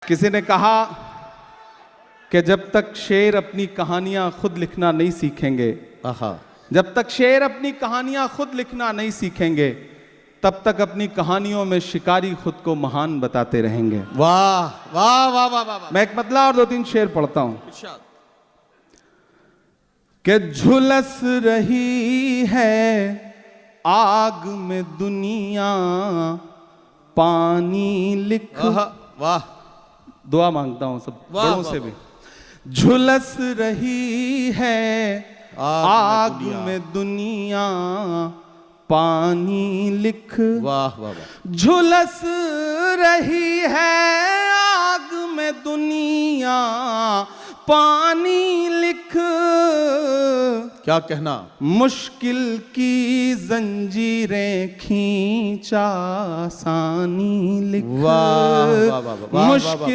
किसी ने कहा कि जब तक शेर अपनी कहानियां खुद लिखना नहीं सीखेंगे, जब तक शेर अपनी कहानियां खुद लिखना नहीं सीखेंगे, तब तक अपनी कहानियों में शिकारी खुद को महान बताते रहेंगे। वाह वाह वाह वाह वाह। मैं एक मतलब और दो तीन शेर पढ़ता हूं कि झुलस रही है आग में दुनिया, पानी लिख। वाह, दुआ मांगता हूं सब बड़ों से भी। झुलस रही है आग में दुनिया, पानी लिख। वाह वाह वाह। झुलस रही है आग में दुनिया, पानी लिख। क्या कहना। मुश्किल की जंजीरें खींचा, आसानी लिख। वाह वाह वाह वाह। मुश्किल